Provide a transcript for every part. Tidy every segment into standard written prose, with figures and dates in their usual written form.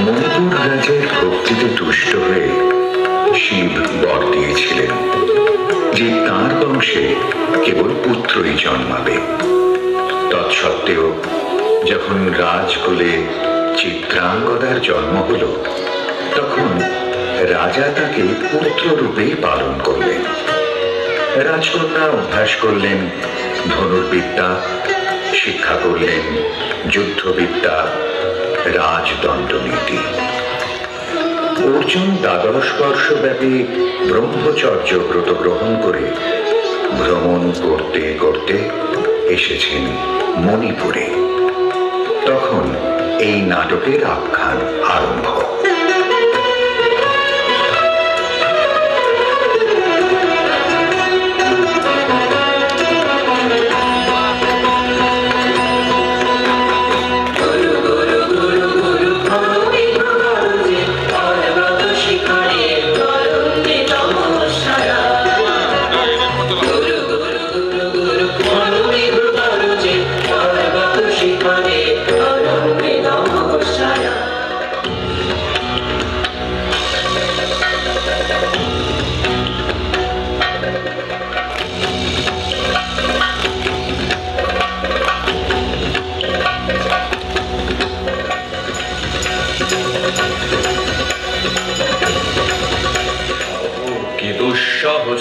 মণিপুর রাজের ভক্তিতে তুষ্ট হয়ে শিব বর দিয়েছিলেন যে তাঁর বংশে কেবল পুত্রই জন্মাবে। তৎসত্ত্বেও যখন রাজকুলে চিত্রাঙ্গদার জন্ম হল, তখন রাজা তাকে পুত্ররূপেই পালন করলেন। রাজকন্যা অভ্যাস করলেন ধনুর্বিদ্যা, শিক্ষা করলেন যুদ্ধবিদ্যা, রাজদণ্ডনীতি। অর্জুন 12 বর্ষব্যাপী ব্রহ্মচর্য ব্রত গ্রহণ করে ভ্রমণ করতে করতে এসেছেন মণিপুরে। তখন এই নাটকের আখ্যান আরম্ভ।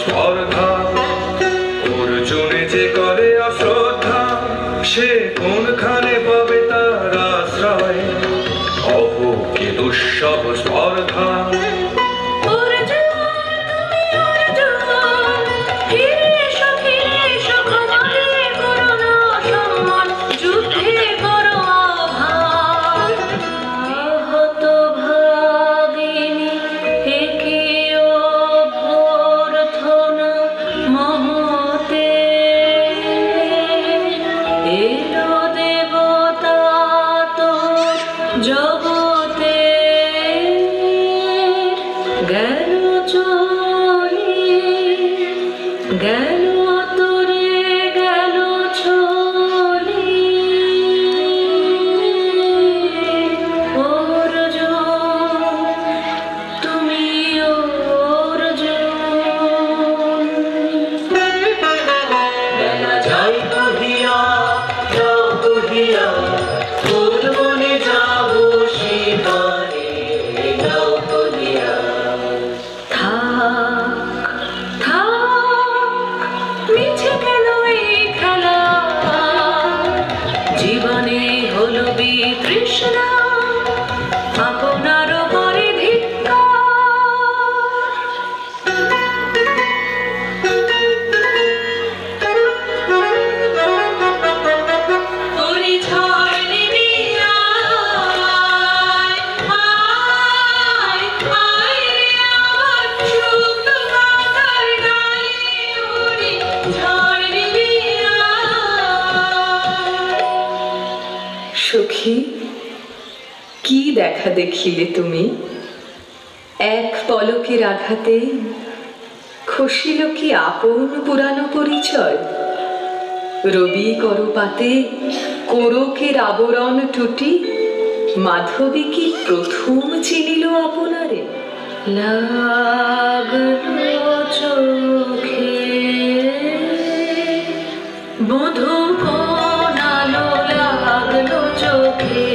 স্পর্ধা অর্জুনে যে করে অশ্রদ্ধা, সে কোনখানে পাবে তার আশ্রয়? অহো কি দুঃসহ স্পর্ধা। সখী, কি দেখা দেখিলে তুমি? এক পলকের আঘাতে খসিল কি আপন পুরানো পরিচয়? রবি করপাতে কোরকের আবরণ টুটি মাধবী কি প্রথম চিনিল আপনারে? লাগলো চোখে বধূ কোনালো, লাগলো চোখে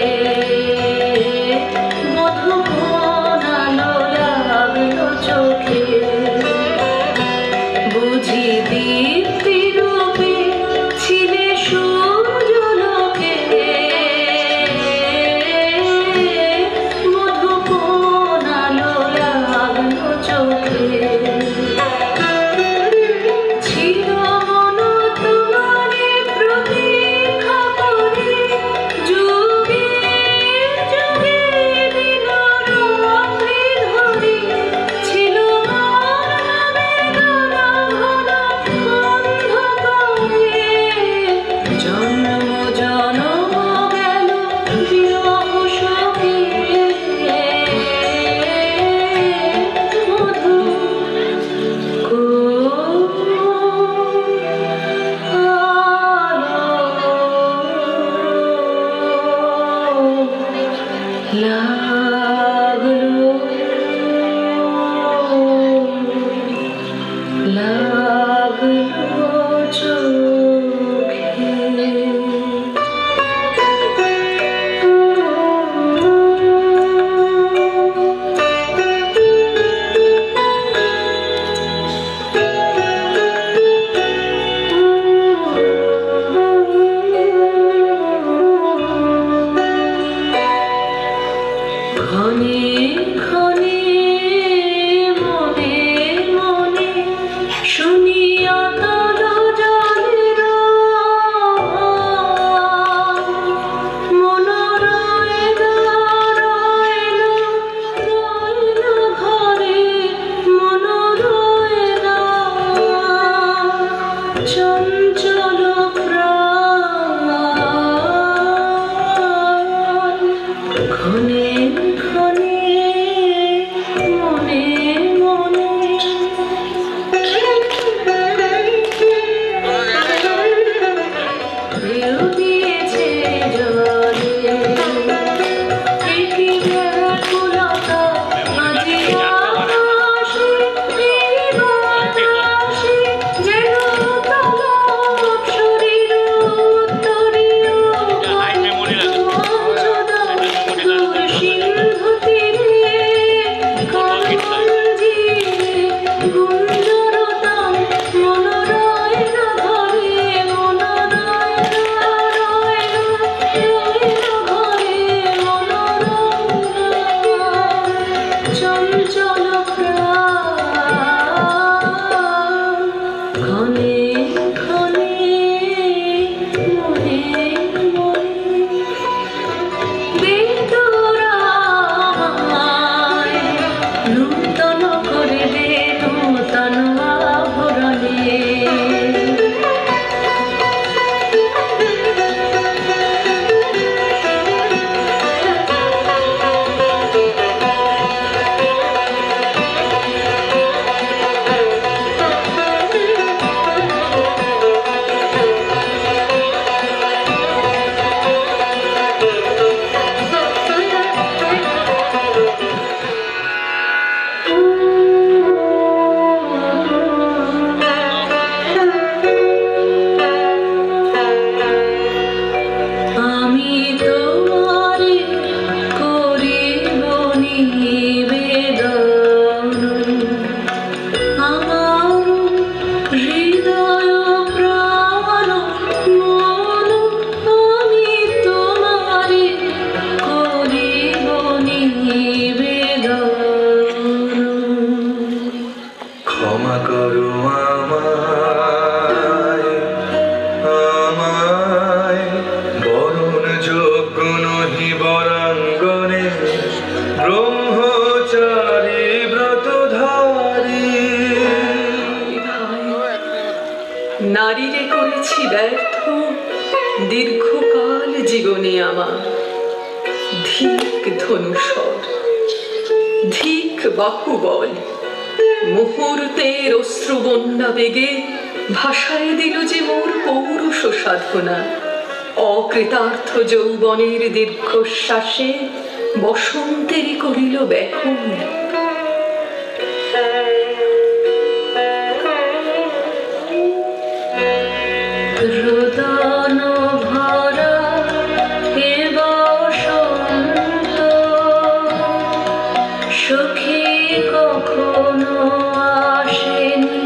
মধু কোনালো, লাগলো চোখে বুঝি দীপ্তি রূপে ছিলে সূর্যলোকে। মধু কোনালো, লাগলো চোখে ছিল মন তোমারে প্রতীক্ষা করে, যুগে যুগে দিন রাত্রি ধরে ছিল মন বেদনা ঘন অন্ধকারে। জন্ম জনম গেল বিরহ শোকে, মধু কোনালো, লাগলো ঘনে ঘনে মনে মনে শুনিয়া তল জলের মনোরয় রইল রইল ঘরে মনোরয় চঞ্চল প্রাণ ঘনে ঘনে মনে মনে ঢেউ দিয়েছে জলে একই ব্যাকুলতা আজি আকাশে এই বাতাসে যেন তলব শরীর উত্তরীয় সিন্ধু তীরে কালজি গুঞ্জরতাম মনোরয় ঘরে মনোরয় রইল ঘরে মনোরয় চঞ্চল প্রাণ ঘনে ঘনে মনে মনে বেদুরায় নূতন করে দে নূতন আভরণে আমি তোমারে করিব নিবেদন আমার হৃদয় প্রাণ মন আমি তোমারে করিব নিবেদন ক্ষমা করো আমায় আমায় বরণ যোগ্য নহি বরাঙ্গনে ব্রহ্মচারী ব্রতধারী নারীরে করেছি ব্যর্থ দীর্ঘকাল জীবনে আমার ধিক ধনুষর ধিক বাহুবল মুহূর্তের অশ্রুবন্যা বেগে ভাষায় দিল যে মোর পৌরুষ সাধনা অকৃতার্থ যৌবনের দীর্ঘশ্বাসে বসন্তেরই করিল ব্যাকুল রোদন ভরা হে বসন্ত সখী কখনো আসেনি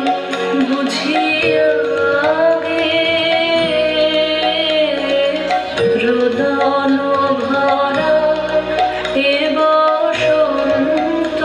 বুঝিয়া গে রোদন ভরা হে বসন্ত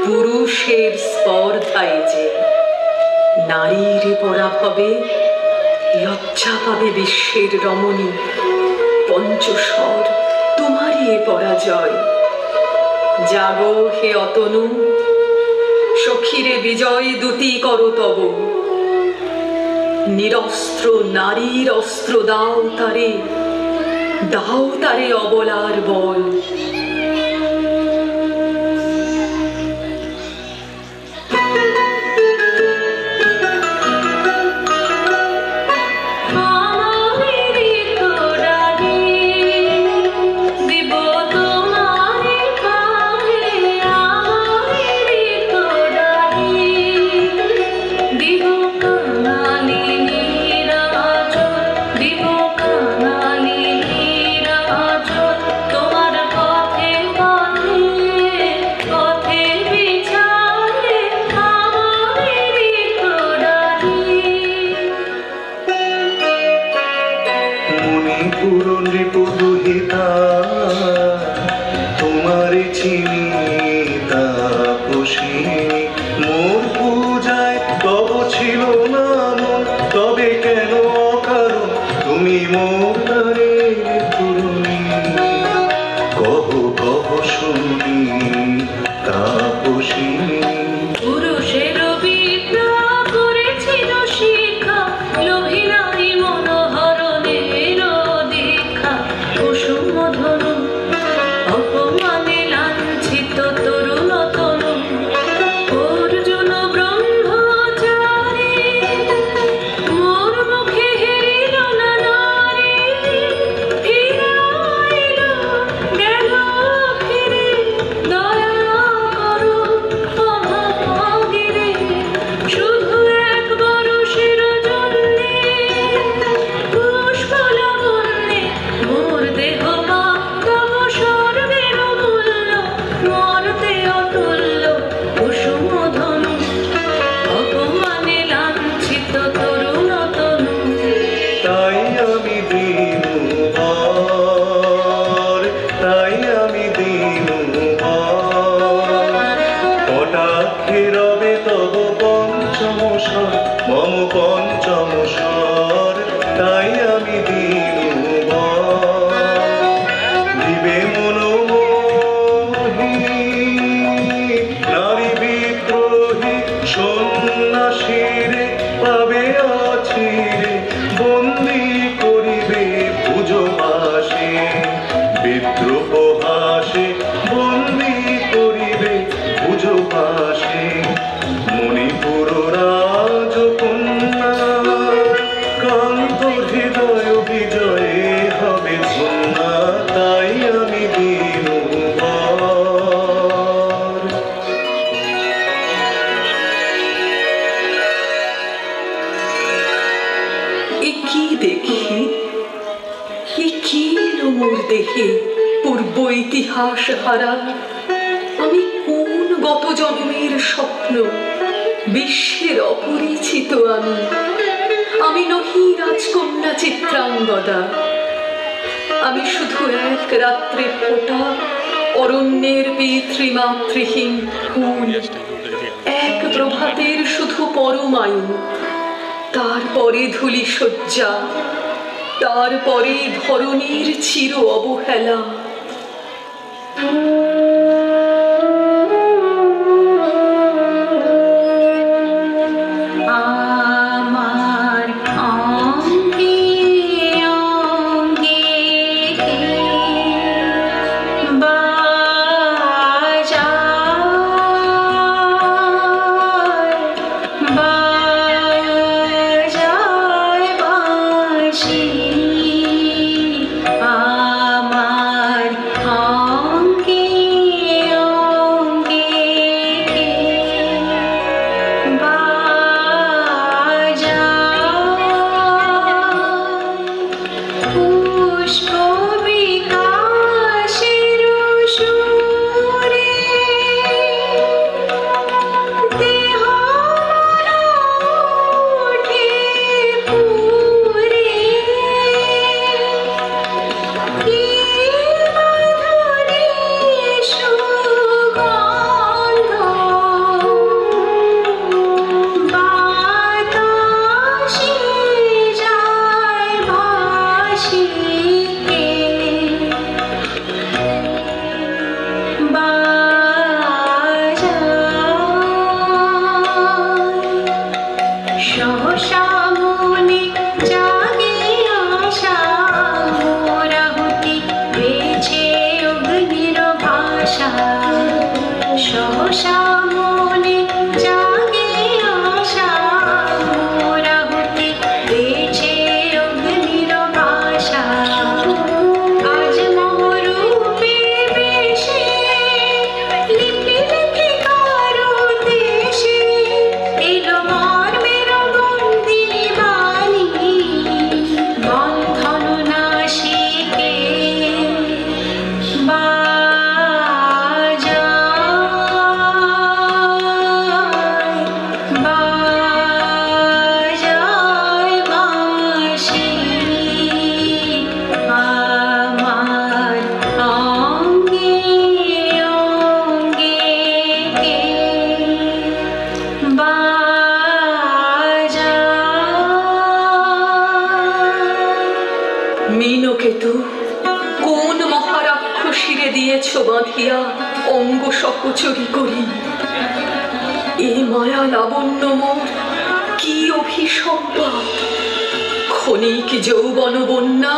পুরুষের স্পর্ধায় যে নারীর পরাভবে লজ্জা পাবে বিশ্বের রমণী। পঞ্চস্বর তোমারই এ পরাজয়। জাগো হে অতনু, সখীরে বিজয় দূতি করো তব। নিরস্ত্র নারীর অস্ত্র দাও তারে, দাও তারে অবলার বল। তোমারে চিনি তাপসী, মোর পূজায় তব ছিল না মন, তবে কেন অকারণ তুমি মোর দ্বারের তরুণী। কহ কহ শুনি তাপসী। পুরুষের বিদ্রোহ করেছিল শিক্ষা, লোভী নারী মনোহরণের দীক্ষা। কুসুম ধনু অপমানে লাঞ্ছিত তরুণ তনু, অর্জুন ব্রহ্মচারী মোর মুখে হেরিল না নারী। ফিরাইল গেল ফিরে, দয়া করো অভাগীরে। শুধু এক বরষের জন্যে পুষ্প লাবণ্যে মোর দেহ মা, তব স্বর্গের মূল্য মরতে অতুল্য। কুসুম ধনু অপমানে লাঞ্ছিত তরুণ তনু। তাই আমি দিনুবার, তাই আমি দিনুবার। কটাক্ষে রবে তব পঞ্চম স্বর, মম পঞ্চম স্বর। তাই আমি দিনুবার। দিবে মনোমোহী নারী বিদ্রোহী সন্ন্যাসীরে পাবে অচিরে, বন্দি করিবে পুজো পাশে। বিদ্রোহ হাসে বন্দি করিবে পুজো পাশে। মণিপুর রাজকন্যা কান্ত হৃদয় বিজয়ে হবে ধন্যা। তাই আমি দিনুবার। এ কি দেখি, এ কি মোর দেহে পূর্ব ইতিহাস হারা। আমি কোন গত জন্মের স্বপ্ন, বিশ্বের অপরিচিত আমি। আমি নহি রাজকন্যা চিত্রাঙ্গদা, আমি শুধু এক রাত্রে ফোটা অরণ্যের পিতৃমাতৃহীন ফুল। এক প্রভাতের শুধু পরমায়ু, তারপরে ধূলি শয্যা, তারপরে ধরণীর চির অবহেলা। আমার অঙ্গে অঙ্গে বাজায় বাঁশি। আমার অঙ্গে সহসা মনে জাগে আশা, মোরা হতে বেছে অগ্নির ভাষা। আজ মরূপে বেশে লিপি লিখি কারো দেশে, এলো মর্মের বন্দিনী বাণী, বন্ধন নাশিকে বাজায় বাঁশি আমার অঙ্গে অঙ্গে বাজায়। মীনকেতু, কোন মহারাক্ষসীরে দিয়েছ বাঁধিয়া অঙ্গ সহচরী করি? এ মায়া লাবণ্য মোর কি অভিসম্পাত! ক্ষণিক যৌবন বন্যা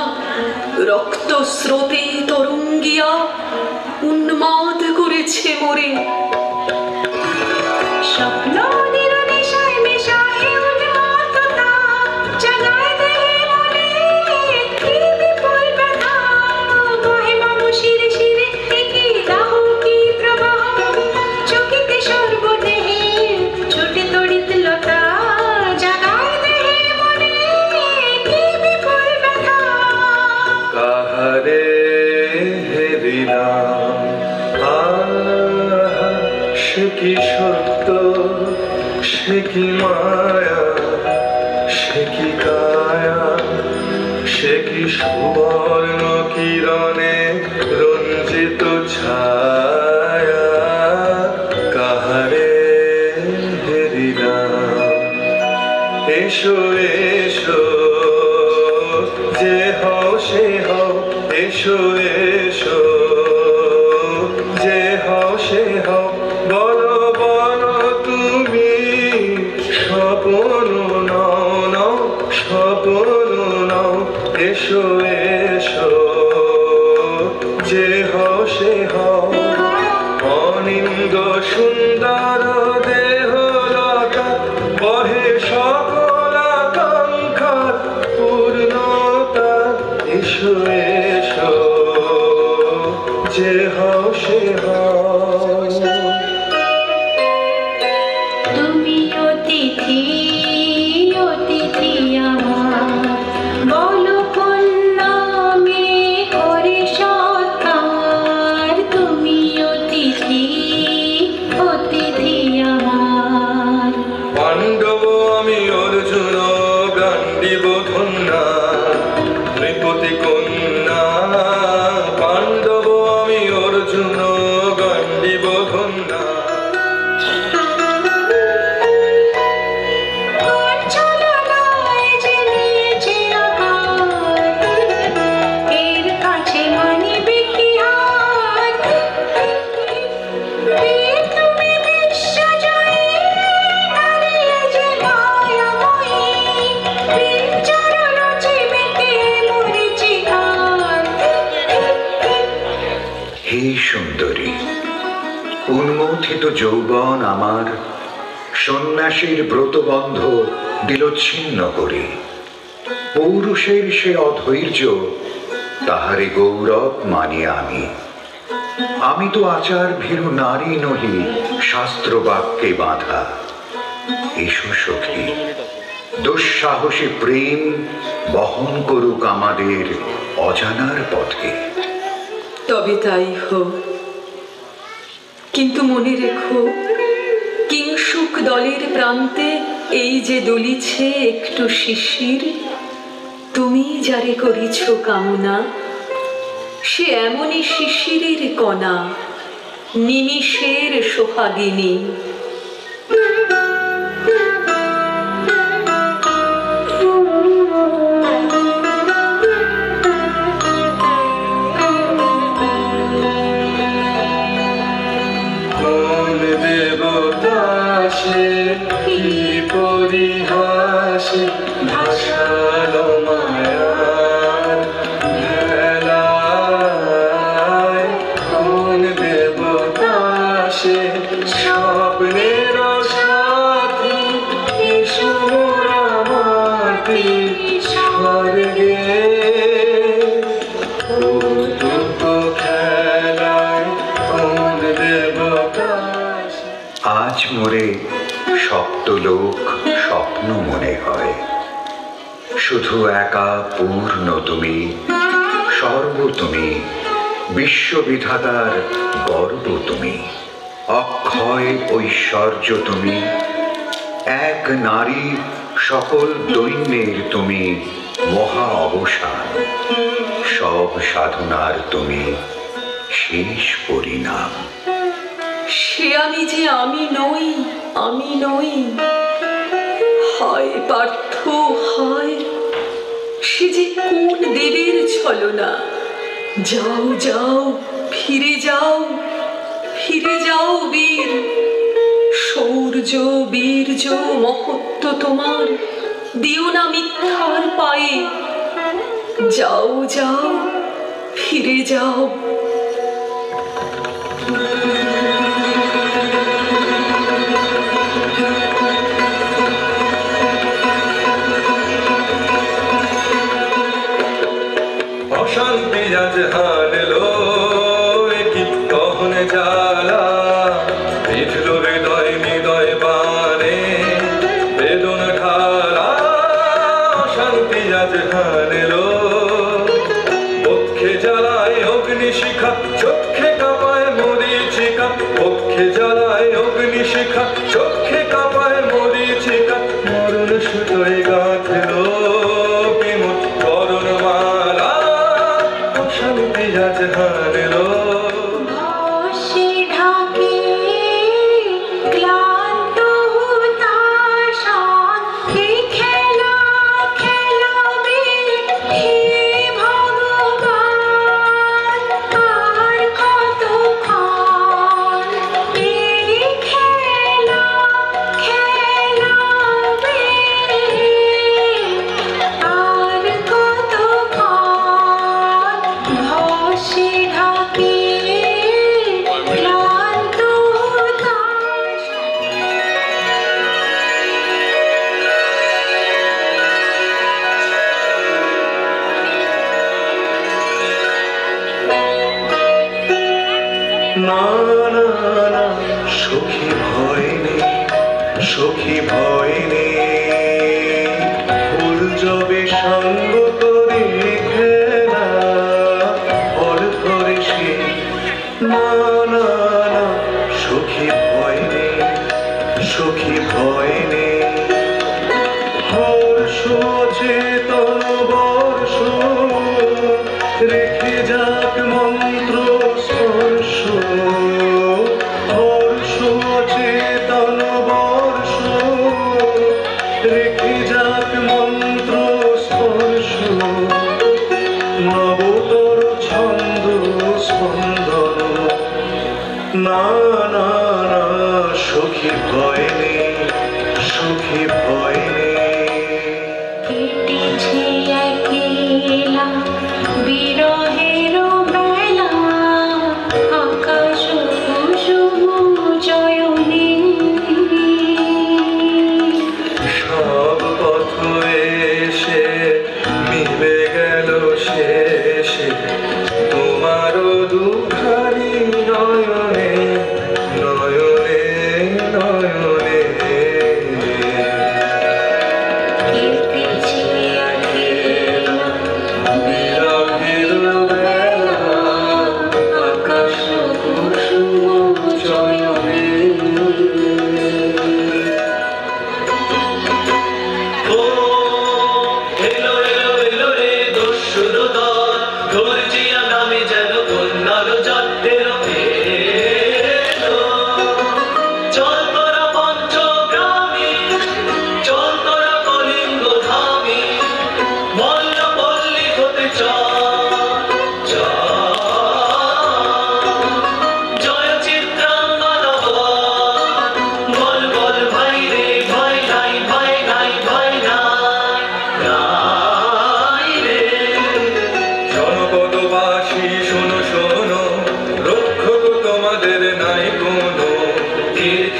রক্ত স্রোতে তরঙ্গিয়া উন্মাদ করেছে মোরে। স্বপ্ন নির্নেশায় মেশায় উন্মত্ততা, জাগায় দেহে মনে কি বিপুল ব্যথা। বহে মম শিরে শিরে কি দাহ কি প্রবাহ, চকিতে সর্বদেহে ছুটে তড়িৎ লতা। জাগায় দেহে মনে কি বিপুল ব্যথা। কাহারে হেরিলাম, আহা সে কি সত্য, সে কি মায়া, সে কি কায়া, সে কি সুবর্ণ কিরণে রঞ্জিত ছায়া। কাহারে হেরিলাম, এসো এসো যে হও সে হও, এসো এসো যে হও সে হও। বলো বলো তুমি স্বপন নাও নাও, স্বপন নাও। এসো এসো যে হও সে হও। অনিন্দ সুন্দর দেহ লতা, বহে সকল আকাঙ্ক্ষার পূর্ণতা। এসো এসো যে হও সে হও। তুমি অতিথি অতিথি আমার, বলো কোন নামে করে সৎকার। তুমি অতিথি অতিথি আমার। পাণ্ডব আমি অর্জুন গান্ডীব ধন্যা, নৃপতি কন্যা। পাণ্ডব আমি অর্জুন গান্ডীব ধন্যা। আর ছলনায় যে নিয়েছে আঘাত, এর কাছে মানিবে কি হাত। বীর তুমি বিশ্বজয়ী, হারিয়ে যে মায়াময়ী। বীর চরণ চিবিতে মরিচি ঘাত। হে সুন্দরী, উন্মথিত যৌবন আমার সন্ন্যাসীর ব্রতবন্ধ দিল ছিন্ন করে। পৌরুষের সে অধৈর্য, তাহারে গৌরব মানি আমি। আমি তো আচার ভীরু নারী নহি, শাস্ত্র বাক্যে বাঁধা। এসো সখী, দুঃসাহসী প্রেম বহন করুক আমাদের অজানার পথে। তবে তাই হোক, কিন্তু মনে রেখো, কিংসুক দলের প্রান্তে এই যে দুলিছে একটু শিশির, তুমি যারে করিছ কামনা, সে এমনই শিশিরের কণা, নিমিষের সোহাগিনী। কোন দেবতা সে কি পরিহাসে, ভাসালো মায়ার ভেলায়। কোন দেবতা আসে স্বপ্নের সাথী এসো মোরা মাটি স্বর্গে কৌতুক খেলায় কোন দেবতা আজ মোরে সপ্তলোক স্বপ্ন মনে হয়, শুধু একা পূর্ণ তুমি, সর্ব তুমি, বিশ্ববিধাতার গর্ব তুমি, অক্ষয় ঐশ্বর্য তুমি, এক নারী সকল দৈন্যের তুমি মহা অবসান, সব সাধনার তুমি শেষ পরিণাম। সে আমি যে আমি নই, আমি নই, হায় পার্থ হায়, সে যে কোন দেবীর ছলনা। যাও যাও, ফিরে যাও, ফিরে যাও বীর, শৌর্য বীর্য মহত্ব তোমার দিও না মিথ্যার পায়ে। যাও যাও, ফিরে যাও। অশান্তি আজ হারলো কি কখন জ্বালা বিঁধল হৃদয় হৃদয় বানে বেদনা ঢালা। অশান্তি আজ হারলো বক্ষে জ্বালায় অগ্নিশিখা চক্ষে কাঁপায় মরীচিকা, বক্ষে জ্বালায় অগ্নিশিখা চক্ষে কাঁপায় মরীচিকা। মরণ সুতোয় গাঁথলো বিমুখ করণ মালা, অশান্তি আজ হারলো। ঘষে ঢাকে ক্লান্ত হতাশান, এই খেলা খেলাবে হে ভগবান। আর কতক্ষণ এই খেলা খেলাবে, আর কতক্ষণ ঘষে ঢাকে ক্লান্ত হতাশা। না না না সখী ভয় নেই, সখী ভয় নেই, ফুল যবে সঙ্গ করে খেলা ফল ধরে সে। না না না সখী ভয় নেই, সখী ভয় নেই, হর্ষ চেতন বর্ষ রেখে যাক মন্ত্র স্পর্শ। হর্ষ চেতন বর্ষ রেখে যাক মন্ত্র স্পর্শ। নবতর ছন্দ স্পন্দন। না না না সখী ভয় নেই, সখী ভয় নেই। কেটেছে একলা বিরহের বেলা, আকাশ কুসুম জয়নী। সব পথ এসে মিলে গেল শেষে তোমারও দুখানি নয়নে নয়নে নয়নে।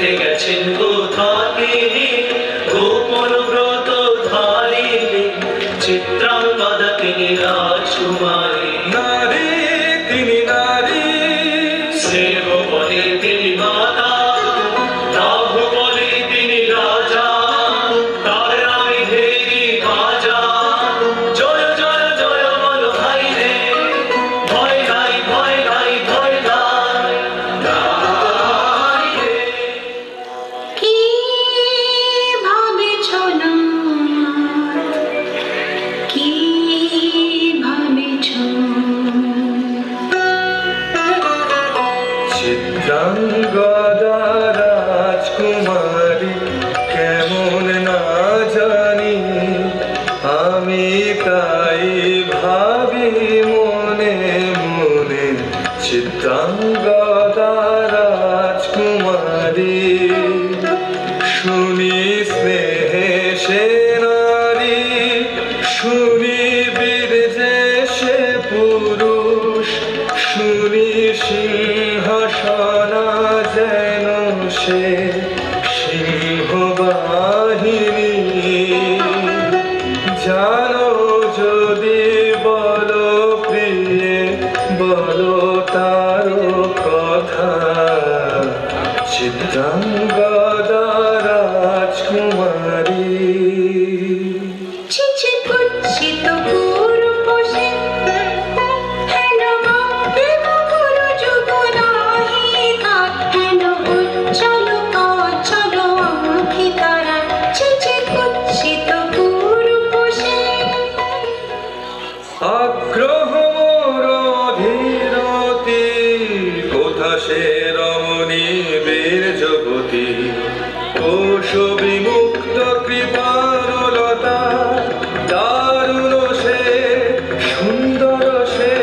রেখে গেছেন কোথায় গোপন ব্রত ধারিণী চিত্রাঙ্গদা তিনি রাজকুমারী নারী তিনি নারী, স্নেহ বলে তিনি মাতা, রাহু বলে তিনি রাজা, তার নামে ভেরি বাজা। জয় জয় জয় বলো ভাই রে, ভয় নাই ভয় নাই ভয় নাই, নাই রে। কি ভাবেছ না, কি ভাবেছ? চিত্রাঙ্গদা রাজকুমারী কেমন না জানি, আমি তাই ভাবি মনে মনে। চিত্রাঙ্গদা রাজকুমারী শুনি স্নেহে সে নারী, শুনি বীর্যে সে পুরুষ, শুনি সিংহাসনা যেন সে সিংহবাহিনী। জানো যদি বলো প্রিয়ে, বলো তার কথা, চিত্রাঙ্গদা রাজকুমারী। ছিছি কুচ্ছিত পুরুষে হেন ভক্তি মুখর যুগ নাহি থাক, হেন উজ্জ্বল কাচল আঁখি তারা। ছিছি কুচ্ছিত পুরুষে আগ্রহ মোর ধীরতি, কোথা সে রমণী বীর্যবতী, কোশ বিমুক্ত কৃপারলতা, দারুণ সে সুন্দর সে,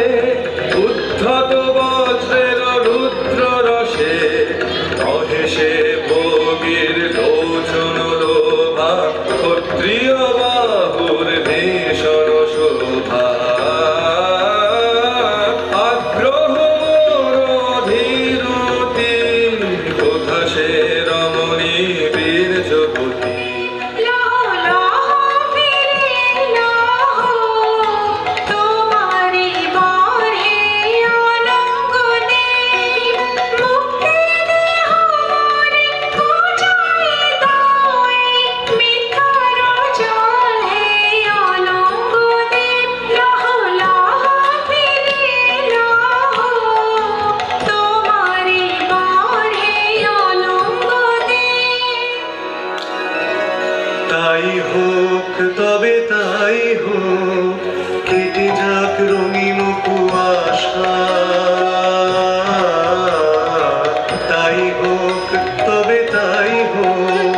উদ্ধত বজ্রের রুদ্র রসে, নহে সে ভোগীর লোচন লোভা, ক্ষত্রিয় বাহুর ভীষণ শোভা। আগ্রহ মোর ধীরতি, কোথা সে রমণী বীর্যবতী। লহ লহ ফিরে লহ, তোমারি বারে অলঙ্গ নেই, মুক্তি দেহ মোরে পূজায় দায়, মিথ্যার জালে অলঙ্গ দেব। লহ লহ ফিরে লহ, তোমারি বারে অলঙ্গ দেব। তাই হোক তবে তাই হোক, কেটে যাক রঙিন কুয়াশা। তাই হোক তবে তাই হোক,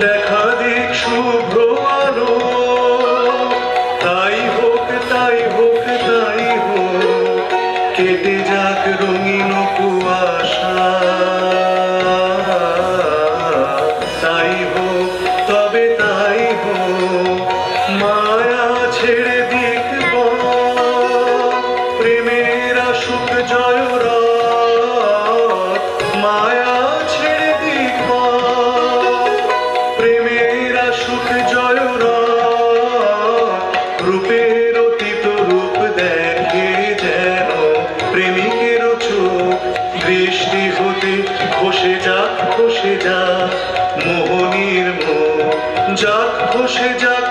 দেখা দিক শুভ্র আলো। তাই হোক তাই হোক তাই হোক, কেটে যাক রঙিন কুয়াশা। তাই হোক তবে তাই হোক, মায়া ছেড়ে দিক প্রেমের সুখ জয় রাত। মায়া ছেড়ে দিক প্রেমের সুখ জয় রাত। রূপের অতীত রূপ দেখে যেন প্রেমিকের চোখ, দৃষ্টি হতে খসে যাক মোহনীর মোহ, যাক খসে যাক